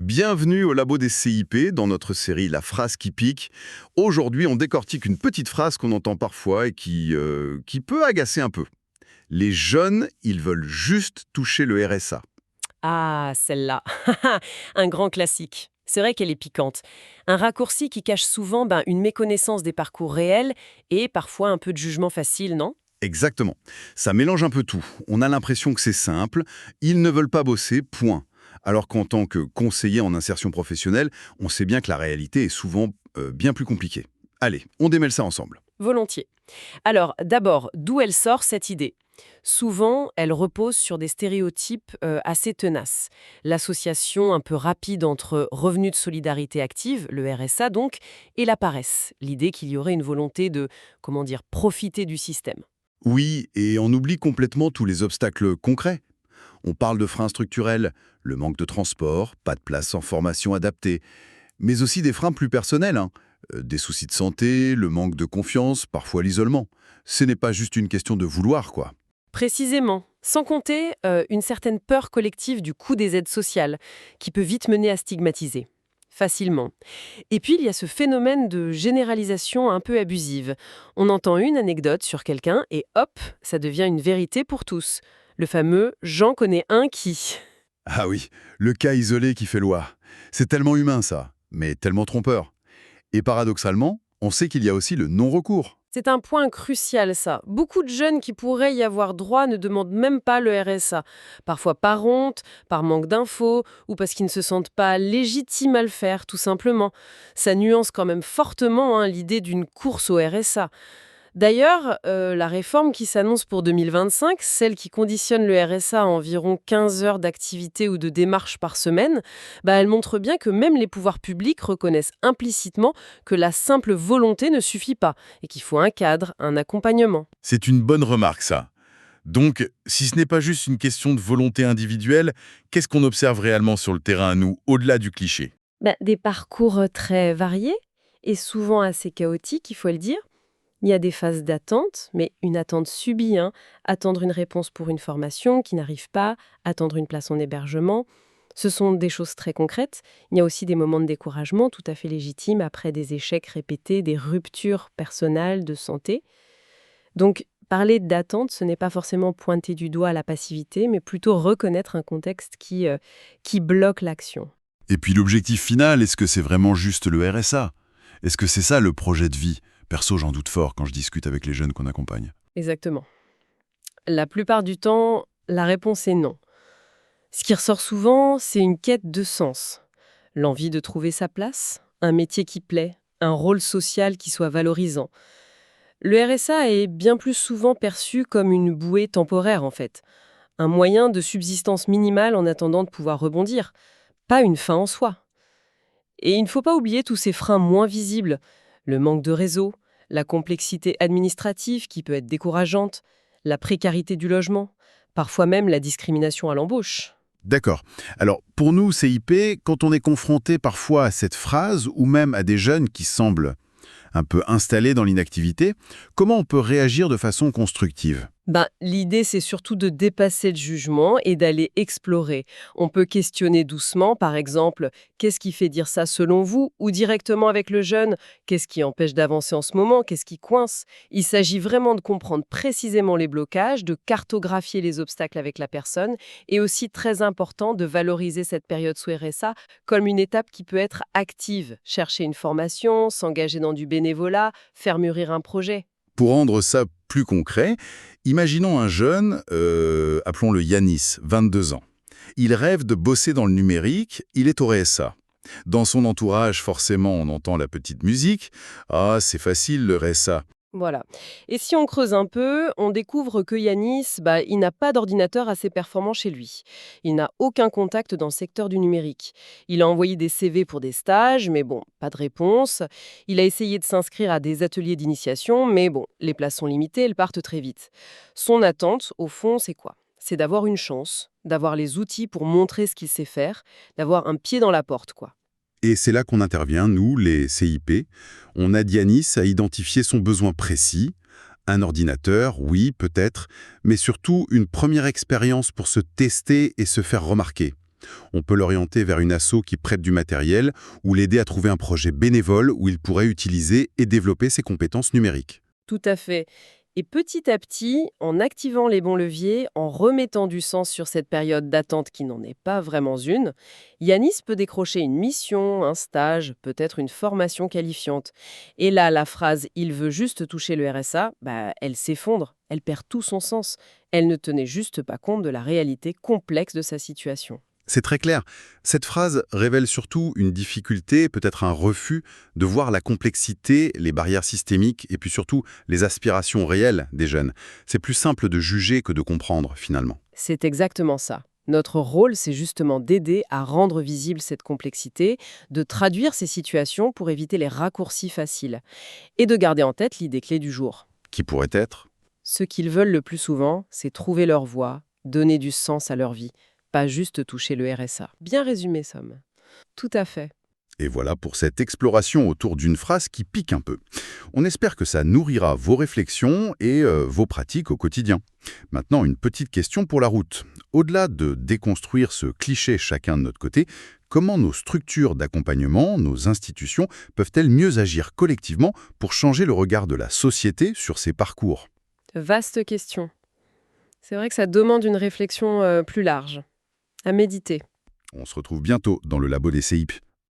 Bienvenue au labo des CIP dans notre série La phrase qui pique. Aujourd'hui, on décortique une petite phrase qu'on entend parfois et qui peut agacer un peu. Les jeunes, ils veulent juste toucher le RSA. Ah, celle-là. Un grand classique. C'est vrai qu'elle est piquante. Un raccourci qui cache souvent une méconnaissance des parcours réels et parfois un peu de jugement facile, non? Exactement. Ça mélange un peu tout. On a l'impression que c'est simple. Ils ne veulent pas bosser, point. Alors qu'en tant que conseiller en insertion professionnelle, on sait bien que la réalité est souvent bien plus compliquée. Allez, on démêle ça ensemble. Volontiers. Alors, d'abord, d'où elle sort cette idée? Souvent, elle repose sur des stéréotypes assez tenaces. L'association un peu rapide entre revenu de solidarité active, le RSA donc, et la paresse. L'idée qu'il y aurait une volonté de, comment dire, profiter du système. Oui, et on oublie complètement tous les obstacles concrets. On parle de freins structurels, le manque de transport, pas de place en formation adaptée, mais aussi des freins plus personnels, des soucis de santé, le manque de confiance, parfois l'isolement. Ce n'est pas juste une question de vouloir, quoi. Précisément. Sans compter une certaine peur collective du coût des aides sociales, qui peut vite mener à stigmatiser. Facilement. Et puis, il y a ce phénomène de généralisation un peu abusive. On entend une anecdote sur quelqu'un et hop, ça devient une vérité pour tous. Le fameux «j'en connais un qui». Ah oui, le cas isolé qui fait loi. C'est tellement humain, ça, mais tellement trompeur. Et paradoxalement, on sait qu'il y a aussi le non-recours. C'est un point crucial, ça. Beaucoup de jeunes qui pourraient y avoir droit ne demandent même pas le RSA. Parfois par honte, par manque d'infos, ou parce qu'ils ne se sentent pas légitimes à le faire, tout simplement. Ça nuance quand même fortement l'idée d'une course au RSA. D'ailleurs, la réforme qui s'annonce pour 2025, celle qui conditionne le RSA à environ 15 heures d'activité ou de démarche par semaine, elle montre bien que même les pouvoirs publics reconnaissent implicitement que la simple volonté ne suffit pas et qu'il faut un cadre, un accompagnement. C'est une bonne remarque, ça. Donc, si ce n'est pas juste une question de volonté individuelle, qu'est-ce qu'on observe réellement sur le terrain, nous, au-delà du cliché? Des parcours très variés et souvent assez chaotiques, il faut le dire. Il y a des phases d'attente, mais une attente subie, attendre une réponse pour une formation qui n'arrive pas, attendre une place en hébergement. Ce sont des choses très concrètes. Il y a aussi des moments de découragement tout à fait légitimes après des échecs répétés, des ruptures personnelles de santé. Donc, parler d'attente, ce n'est pas forcément pointer du doigt la passivité, mais plutôt reconnaître un contexte qui bloque l'action. Et puis l'objectif final, est-ce que c'est vraiment juste le RSA? Est-ce que c'est ça le projet de vie? Perso, j'en doute fort quand je discute avec les jeunes qu'on accompagne. Exactement. La plupart du temps, la réponse est non. Ce qui ressort souvent, c'est une quête de sens. L'envie de trouver sa place, un métier qui plaît, un rôle social qui soit valorisant. Le RSA est bien plus souvent perçu comme une bouée temporaire en fait, un moyen de subsistance minimale en attendant de pouvoir rebondir, pas une fin en soi. Et il ne faut pas oublier tous ces freins moins visibles, le manque de réseau, la complexité administrative qui peut être décourageante, la précarité du logement, parfois même la discrimination à l'embauche. D'accord. Alors, pour nous, CIP, quand on est confronté parfois à cette phrase, ou même à des jeunes qui semblent un peu installés dans l'inactivité, comment on peut réagir de façon constructive? L'idée, c'est surtout de dépasser le jugement et d'aller explorer. On peut questionner doucement, par exemple, qu'est-ce qui fait dire ça selon vous? Ou directement avec le jeune, qu'est-ce qui empêche d'avancer en ce moment? Qu'est-ce qui coince? Il s'agit vraiment de comprendre précisément les blocages, de cartographier les obstacles avec la personne et aussi, très important, de valoriser cette période sous RSA comme une étape qui peut être active. Chercher une formation, s'engager dans du bénévolat, faire mûrir un projet. Pour rendre ça plus concret, imaginons un jeune, appelons-le Yanis, 22 ans. Il rêve de bosser dans le numérique, il est au RSA. Dans son entourage, forcément, on entend la petite musique. Ah, c'est facile le RSA. Voilà. Et si on creuse un peu, on découvre que Yanis, il n'a pas d'ordinateur assez performant chez lui. Il n'a aucun contact dans le secteur du numérique. Il a envoyé des CV pour des stages, mais bon, pas de réponse. Il a essayé de s'inscrire à des ateliers d'initiation, mais bon, les places sont limitées, elles partent très vite. Son attente, au fond, c'est quoi? C'est d'avoir une chance, d'avoir les outils pour montrer ce qu'il sait faire, d'avoir un pied dans la porte, quoi. Et c'est là qu'on intervient, nous, les CIP. On aide Yanis à identifier son besoin précis. Un ordinateur, oui, peut-être, mais surtout une première expérience pour se tester et se faire remarquer. On peut l'orienter vers une asso qui prête du matériel ou l'aider à trouver un projet bénévole où il pourrait utiliser et développer ses compétences numériques. Tout à fait. Et petit à petit, en activant les bons leviers, en remettant du sens sur cette période d'attente qui n'en est pas vraiment une, Yanis peut décrocher une mission, un stage, peut-être une formation qualifiante. Et là, la phrase « il veut juste toucher le RSA », elle s'effondre, elle perd tout son sens. Elle ne tenait juste pas compte de la réalité complexe de sa situation. C'est très clair. Cette phrase révèle surtout une difficulté, peut-être un refus, de voir la complexité, les barrières systémiques et puis surtout les aspirations réelles des jeunes. C'est plus simple de juger que de comprendre, finalement. C'est exactement ça. Notre rôle, c'est justement d'aider à rendre visible cette complexité, de traduire ces situations pour éviter les raccourcis faciles, et de garder en tête l'idée clé du jour. Qui pourrait être? Ce qu'ils veulent le plus souvent, c'est trouver leur voie, donner du sens à leur vie, pas juste toucher le RSA. Bien résumé, Somme. Tout à fait. Et voilà pour cette exploration autour d'une phrase qui pique un peu. On espère que ça nourrira vos réflexions et vos pratiques au quotidien. Maintenant, une petite question pour la route. Au-delà de déconstruire ce cliché chacun de notre côté, comment nos structures d'accompagnement, nos institutions, peuvent-elles mieux agir collectivement pour changer le regard de la société sur ces parcours? Vaste question. C'est vrai que ça demande une réflexion plus large. À méditer. On se retrouve bientôt dans le labo des CIP.